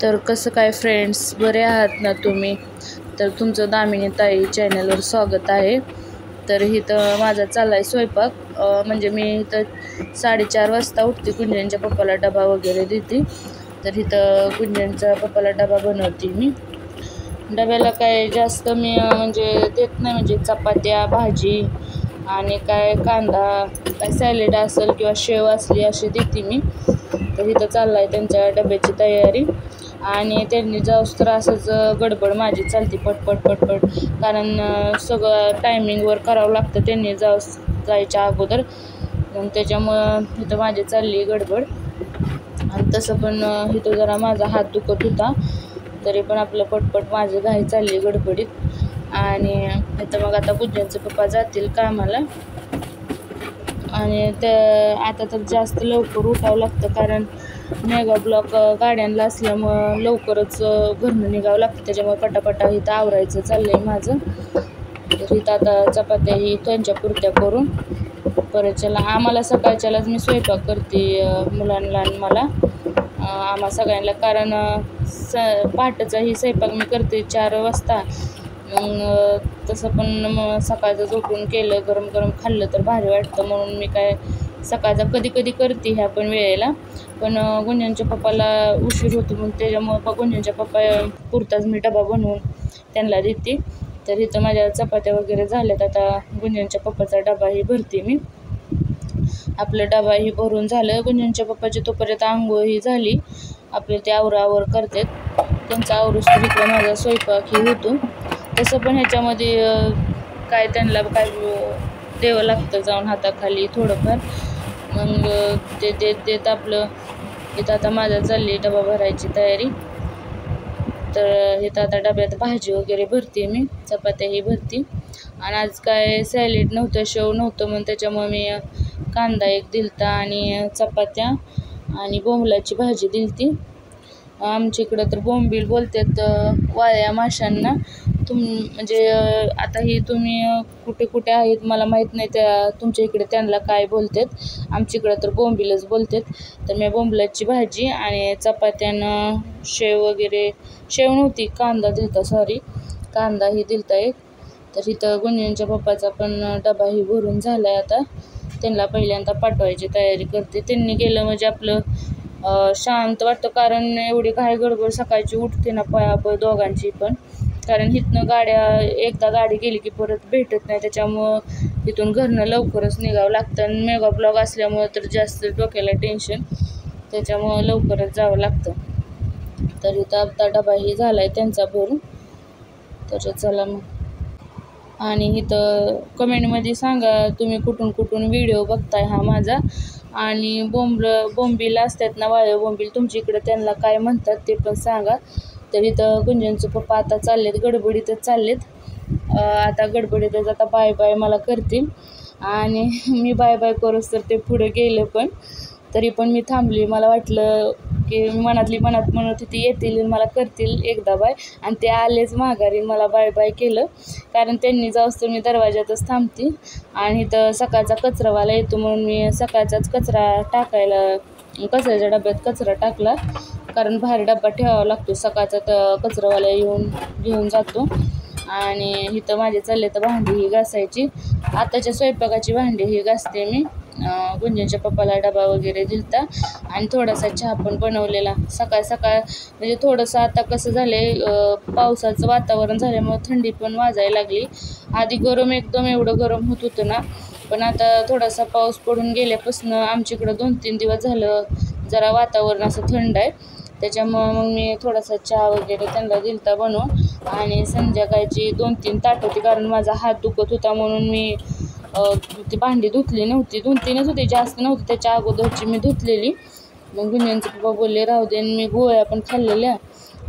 तर कसं काय फ्रेंड्स, बरे आहात ना तुम्ही? तर तुमचं दामिनी ताई चॅनलवर स्वागत आहे. तर इथं माझा चालला आहे स्वयंपाक. म्हणजे मी इथं 4:30 वाजता उठते, गुंजनच्या पप्पाला डबा वगैरे देते. तर इथं गुंजनच्या पप्पाला डबा बनवते मी. डब्याला काय जास्त मी म्हणजे देत नाही, म्हणजे चपात्या, भाजी आणि काय कांदा, काय सॅलेड असेल किंवा शेव असली अशी देते मी. तर इथं चाललं आहे त्यांच्या डब्याची तयारी. आणि त्यांनी जाऊस तर असंच गडबड माझी चालते पटपट, कारण सगळं टायमिंगवर करावं लागतं त्यांनी जायच्या अगोदर. मग त्याच्यामुळं इथं माझी चालली गडबड. आणि तसं पण इथं जरा माझा हात दुखत होता, तरी पण आपलं पटपट माझी घाई चालली गडबडीत. आणि इथं मग आता गुंजनचे पप्पा जातील कामाला. आणि आता तर जास्त लवकर उठावं लागतं, कारण मेगा ब्लॉक गाड्यांना असल्यामुळं लवकरच घरनं निघावं लागतं. त्याच्यामुळे पटापटा इथं आवरायचं चाललं आहे माझं. तर इथं आता चपात्या ही त्यांच्या पुरत्या करून परत चला आम्हाला सकाळच्यालाच मी स्वयंपाक करते, मुलांना आणि मला, आम्हा सगळ्यांना. कारण पहाटेचाही स्वयंपाक मी करते 4 वाजता. मग तसं पण मग सकाळचं झोपून केलं, गरम गरम खाल्लं तर भारी वाटतं, म्हणून मी काय सकाळचा कधी करते ह्या पण वेळेला. पण गुंजनच्या पप्पाला उशीर होतो, मग त्याच्यामुळं गुंजनच्या पप्पा पुरताच मी डबा बनवून त्यांना देते. तर इथं माझ्या चपात्या वगैरे झाल्यात. आता गुंजनच्या पप्पाचा डबाही भरते मी. आपलं डबाही भरून झालं गुंजनच्या पप्पाची, तोपर्यंत आंघोळही झाली. आपले ते आवरावर करतात, त्यांचा आवरूस तर इकडं माझा स्वयंपाकही होतो. तसं पण ह्याच्यामध्ये काय त्यांना काय द्यावं लागतं जाऊन हाताखाली थोडंफार. मग ते देत आपलं इथं आता माझा चालली डबा भरायची तयारी. तर इथं आता डब्यात भाजी वगैरे भरते मी, चपात्याही भरते. आणि आज काय सॅलेड नव्हतं, शेव नव्हतं, म्हणून त्याच्यामुळे मी कांदा एक दिलता आणि चपात्या आणि बोंबलाची भाजी दिलती. आमच्या इकडं तर बोंबील बोलतात वाळ्या माशांना. म्हणजे आता ही तुम्ही कुठे आहेत मला माहीत नाही, तुमच्या इकडे त्यांना काय बोलतात. आमच्या इकडं तर बोंबीलच बोलतात. तर मी बोंबलाची भाजी आणि चपात्यानं शेव वगैरे, शेव नव्हती, कांदा दिलता, कांदाही दिलता एक. तर इथं गुंजनच्या पप्पाचा पण डबाही भरून झाला आहे. आता त्यांना पहिल्यांदा पाठवायची तयारी करते. त्यांनी गेलं म्हणजे आपलं शांत वाटतं, कारण एवढी घाई गडबड सकाळची उठते ना पळापळ दोघांची पण. कारण इथनं एकदा गाडी गेली की परत भेटत नाही, त्याच्यामुळं इथून घरनं लवकरच निघावं लागतं. आणि मेगा ब्लॉक असल्यामुळं तर जास्त डोक्याला टेन्शन, त्याच्यामुळं लवकरच जावं लागतं. तर इथं आता डबाही झाला आहे त्यांचा भरून. तर चला मग. आणि इथं कमेंटमध्ये सांगा तुम्ही कुठून व्हिडिओ बघताय हा माझा. आणि बोंबील असतात ना, वाळे बोंबील, तुमच्या इकडे त्यांना काय म्हणतात ते पण सांगा. तर इथं गुंजनचे पप्पा आता चाललेत, गडबडीतच चाललेत. आता गडबडीतच आता बाय मला करतील. आणि मी बाय करूच तर ते पुढे गेले, पण तरी पण मी थांबली. मला वाटलं की मनात म्हणत होती येतील मला करतील एकदा बाय, आणि ते आलेच माघारी, मला बाय केलं. कारण त्यांनी जाऊस तर मी दरवाजातच थांबते. आणि इथं सकाळचा कचरावाला येतो, म्हणून मी सकाळचाच कचरा टाकायला कचऱ्याच्या डब्यात कचरा टाकला, कारण बाहेर डबा ठेवावा लागतो. सकाळचा तर कचरावाला येऊन घेऊन जातो. आणि इथं माझे चालले तर भांडी ही घासायची, आताच्या स्वयंपाकाची भांडी ही घासते मी. गुंजनच्या पप्पाला डबा वगैरे दिलता आणि थोडासा चहा पण बनवलेला सकाळ म्हणजे थोडंसं. आता कसं झालं, पावसाचं वातावरण झाल्यामुळे थंडी पण वाजायला लागली. आधी एकदम एवढं गरम होत होतं ना, पण आता थोडासा पाऊस पडून गेल्यापासून आमच्याकडं 2-3 दिवस झालं जरा वातावरण असं थंड आहे. त्याच्यामुळं मग मी थोडासा चहा वगैरे त्यांना दिलता बनवून. आणि संध्याकाळची 2-3 ताट होती, कारण माझा हात दुखत होता म्हणून मी ती भांडी धुतली नव्हती. 2-3च होती, जास्त नव्हती. त्याच्या अगोदरची मी धुतलेली. मग गुंजनचे पप्पा बोलले राहू दे, आणि मी गोळ्या पण खाल्लेल्या,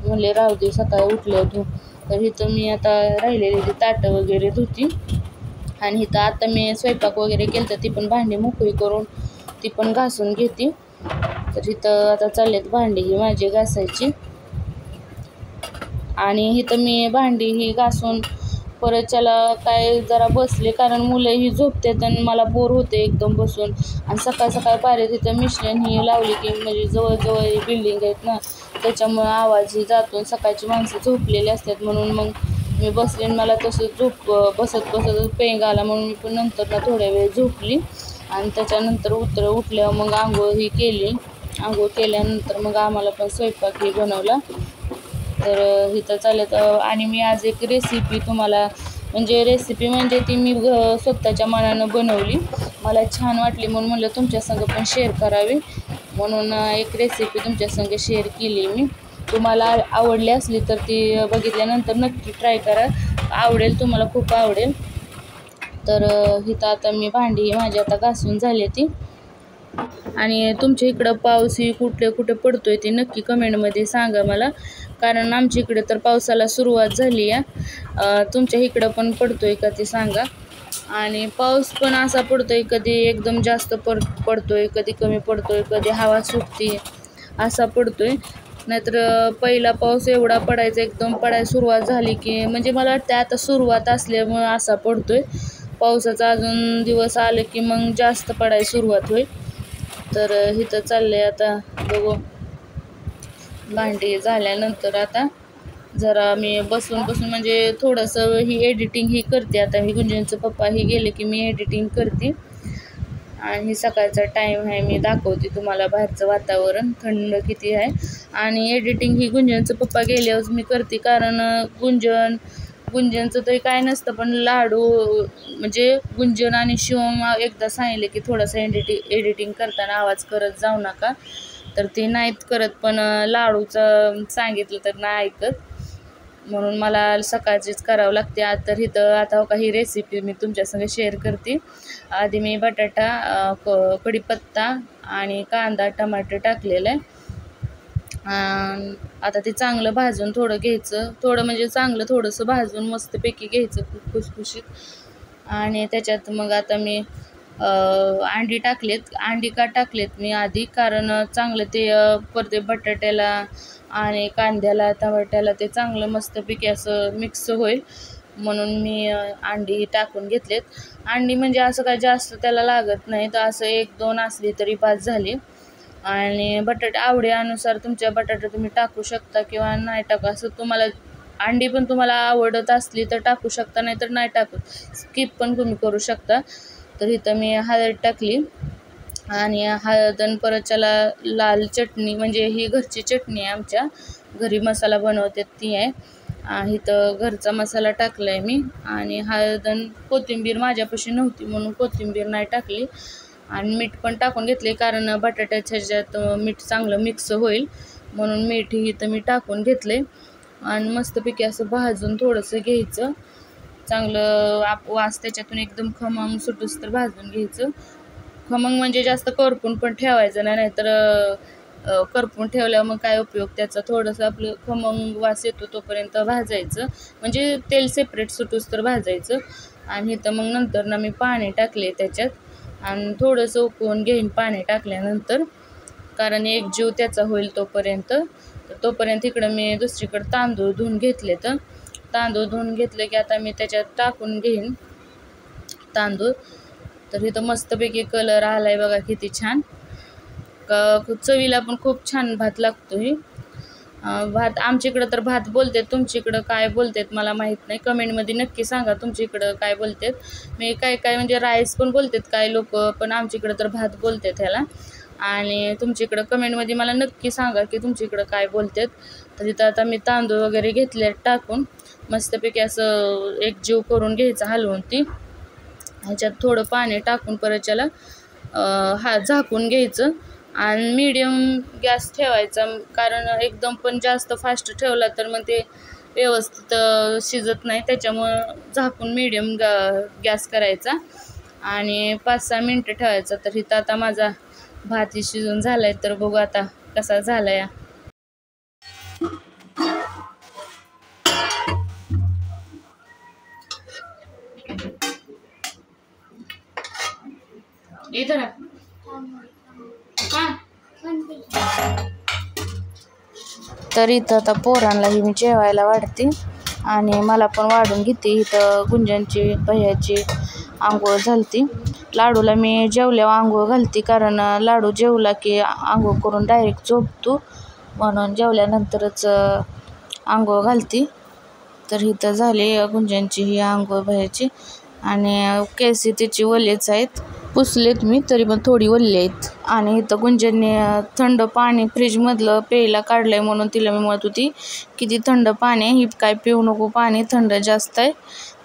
म्हणले राहू दे सकाळी उठल्या तू. तर इथं मी आता राहिलेली ती ताटं वगैरे धुती. आणि इथं आता मी स्वयंपाक वगैरे केलं तर ती पण भांडी मोकळी करून ती पण घासून घेते. तर इथं आता चाललेत भांडी ही माझी घासायची. आणि इथं मी भांडी ही घासून परत त्याला काय जरा बसले, कारण मुलंही झोपतात आणि मला बोर होते एकदम बसून. आणि सकाळ सकाळ पारे तिथं मिशन ही लावली की म्हणजे जवळजवळ बिल्डिंग आहेत ना, त्याच्यामुळं आवाजही जातो. सकाळची माणसं झोपलेली असतात म्हणून मग मी बसले आणि मला तसं बसत पेंग आला म्हणून मी पण नंतर ना थोड्या वेळ झोपली. आणि त्याच्यानंतर उठल्यावर मग आंघोळ ही केली. आंघोळ केल्यानंतर मग आम्हाला पण स्वयंपाक ही बनवला. तर इथं चालत. आणि मी आज एक रेसिपी तुम्हाला रेसिपी म्हणजे ती मी स्वतःच्या मनानं बनवली, मला छान वाटली म्हणून म्हणलं तुमच्यासंग पण शेअर करावी, म्हणून एक रेसिपी तुमच्यासंग शेअर केली मी. तुम्हाला आवडली असली तर ती बघितल्यानंतर नक्की ट्राय करा, आवडेल तुम्हाला, खूप आवडेल. तर इथं आता मी भांडी माझी आता घासून झाली ती. आणि तुमच्या इकडं पाऊस ही कुठे पडतोय ते नक्की कमेंटमध्ये सांगा मला, कारण आमच्या इकडे तर पावसाला सुरुवात झाली आहे. तुमच्या इकडं पण पडतोय का ते सांगा. आणि पाऊस पण असा पडतोय, कधी एकदम जास्त पडतोय, कधी कमी पडतोय, कधी हवा सुटते, असा पडतोय. नाहीतर पहिला पाऊस एवढा पडायचा, एकदम पडायला सुरुवात झाली की म्हणजे मला वाटतं आता सुरुवात असल्यामुळं असा पडतोय. पावसाचा अजून दिवस आले की मग जास्त पडायला सुरुवात होईल. तर इथं चाललंय आता बघू. भांडी झाल्यानंतर आता जरा मी बसून म्हणजे थोडंसं ही एडिटिंग ही करते. आता ही गुंजनचं पप्पा ही गेले की मी एडिटिंग करते. आणि सकाळचा टाईम आहे, मी दाखवते तुम्हाला बाहेरचं वातावरण थंड किती आहे. आणि एडिटिंग ही गुंजनचं पप्पा गेल्यावर मी करते, कारण गुंजनचं तरी काय नसतं, पण लाडू म्हणजे गुंजन आणि शिवम एकदा सांगितले की थोडंसं एडिटिंग करताना आवाज करत जाऊ नका, तर ते नाहीत करत. पण लाडूचं सांगितलं तर नाही ऐकत, म्हणून मला सकाळचीच करावं लागते. तर इथं आता काही रेसिपी मी तुमच्यासंग शेअर करते. आधी मी बटाटा, कढीपत्ता आणि कांदा टमाटर टाकलेलं आहे. आता ते चांगलं भाजून थोडं घ्यायचं, थोडं म्हणजे चांगलं थोडंसं भाजून मस्तपैकी घ्यायचं खूप खुसखुशीत. आणि त्याच्यात मग आता मी अंडी का टाकलेत मी आधी, कारण चांगलं ते परते बटाट्याला आणि कांद्याला टमाट्याला ते चांगलं मस्तपैकी असं मिक्स होईल, म्हणून मी अंडी टाकून घेतलेत. अंडी म्हणजे असं काय जास्त त्याला लागत नाही, तर असं 1-2 असली तरी बास झाली. आणि बटाटे आवडीनुसार तुमच्या बटाटे तुम्ही टाकू शकता किंवा नाही टाकू, असं तुम्हाला अंडी पण तुम्हाला आवडत असली तर टाकू शकता, नाही तर नाही टाकू, स्किप पण तुम्ही करू शकता. तर इथं मी हळद टाकली. आणि हळद आणि परत त्याला लाल चटणी, म्हणजे ही घरची चटणी आहे, आमच्या घरी मसाला बनवते ती आहे. इथं घरचा मसाला टाकला आहे मी. आणि हळद आणि कोथिंबीर माझ्यापाशी नव्हती म्हणून कोथिंबीर नाही टाकली. आणि मीठ पण टाकून घेतले, कारण बटाट्याच्या ह्याच्यात मीठ चांगलं मिक्स होईल म्हणून मीठही इथं मी टाकून घेतले. आणि मस्तपैकी असं भाजून थोडंसं घ्यायचं, चांगलं वास त्याच्यातून एकदम खमंग सुटूस तर भाजून घ्यायचं. खमंग म्हणजे जास्त करपून पण ठेवायचं नाही, नाहीतर करपून ठेवल्यावर मग काय उपयोग त्याचा. थोडंसं आपलं खमंग वास येतो तोपर्यंत भाजायचं, म्हणजे तेल सेपरेट सुटूस तर भाजायचं. आणि इथं मग नंतर ना मी पाणी टाकले त्याच्यात, आणि थोडंसं उकळून घेईन पाणी टाकल्यानंतर, कारण एक जीव त्याचा होईल तोपर्यंत इकडं मी दुसरीकडं तांदूळ धुवून घेतले. तर तांदूळ धुवून घेतले की आता मी त्याच्यात टाकून घेईन तांदूळ. तर इथं मस्तपैकी कलर आलाय बघा किती छान, चवीला पण खूप छान भात लागतो. ही भात आमच्या इकडं तर भात बोलतात, तुमच्या इकडं काय बोलतात मला माहीत नाही, कमेंटमध्ये नक्की सांगा तुमच्या इकडं काय बोलतात. मी काय म्हणजे राईस पण बोलतात काय लोक, पण आमच्या इकडं तर भात बोलतात ह्याला. आणि तुमच्या इकडं कमेंटमध्ये मला नक्की सांगा की तुमच्या इकडं काय बोलतात. तर इथं आता मी तांदूळ वगैरे घेतले टाकून मस्तपैकी असं एकजीव करून घ्यायचं हलवून ती. ह्याच्यात थोडं पाणी टाकून परत त्याला झाकून घ्यायचं आणि मीडियम गॅस ठेवायचा, कारण एकदम पण जास्त फास्ट ठेवला तर मग ते व्यवस्थित शिजत नाही, त्याच्यामुळं झाकून मीडियम गॅस करायचा आणि 5-6 मिनटं ठेवायचा. तर इथं आता माझा भातही शिजून झाला आहे, तर बघू आता कसा झाला आहे. इधर तर इथं आता पोरांनाही मी जेवायला वाढते. आणि मला पण वाढून घेते. इथं गुंजनची भैयाची आंघोळ झालती. लाडूला मी जेवल्यावर आंघोळ घालते, कारण लाडू जेवला की आंघोळ करून डायरेक्ट झोपतो, म्हणून जेवल्यानंतरच आंघोळ घालते. तर इथं झाली गुंजनची ही आंघोळ भैयाची, आणि केस तिची वल्लेच आहेत, पुसलेत मी तरी पण थोडी वल्ली आहेत. आणि इथं गुंजनने थंड पाणी फ्रीजमधलं प्यायला काढलंय, म्हणून तिला मी म्हणत होती किती थंड पाणी आहे, ही काय पिऊ नको, पाणी थंड जास्त आहे.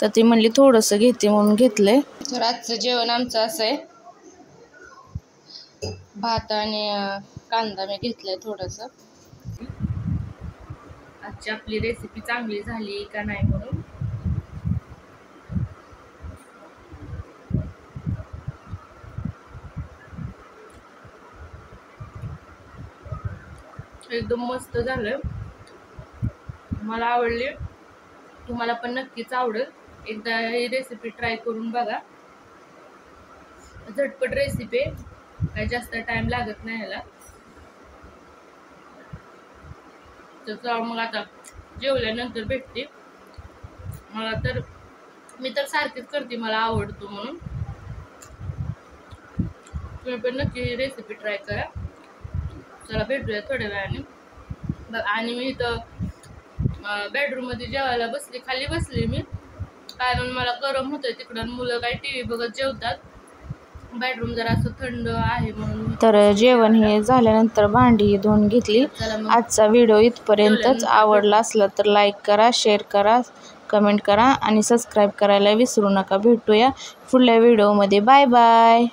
तर ती म्हणली थोडंसं घेते, म्हणून घेतलंय. तर आजचं जेवण आमचं असं आहे, भात आणि कांदा मी घेतलाय थोडंसं. आजची आपली रेसिपी चांगली झाली का नाही म्हणून. एकदम मस्त झालं, मला आवडली, तुम्हाला पण नक्कीच आवडेल. एकदा ही रेसिपी ट्राय करून बघा. झटपट रेसिपी, काही जास्त टाइम लागत नाही ह्याला. तर मग आता जेवल्यानंतर भेटते. मी तर सारखीच करते, मला आवडतो म्हणून. तुम्ही पण नक्की ही रेसिपी ट्राय करा. चला भेटूया थोड्या वेळाने. आणि मी इथं बेडरूममध्ये जेवायला बसली, खाली बसली मी, कारण मला गरम होतंय तिकडं. मुलं काही टी व्ही बघत जेवतात, बेडरूम जरा असं थंड आहे म्हणून. तर जेवण हे झाल्यानंतर भांडी धुवून घेतली. आजचा व्हिडिओ इथपर्यंतच. आवडला असला तर लाईक करा, शेअर करा, कमेंट करा आणि सबस्क्राईब करायला विसरू नका. भेटूया पुढल्या व्हिडिओमध्ये. Bye bye.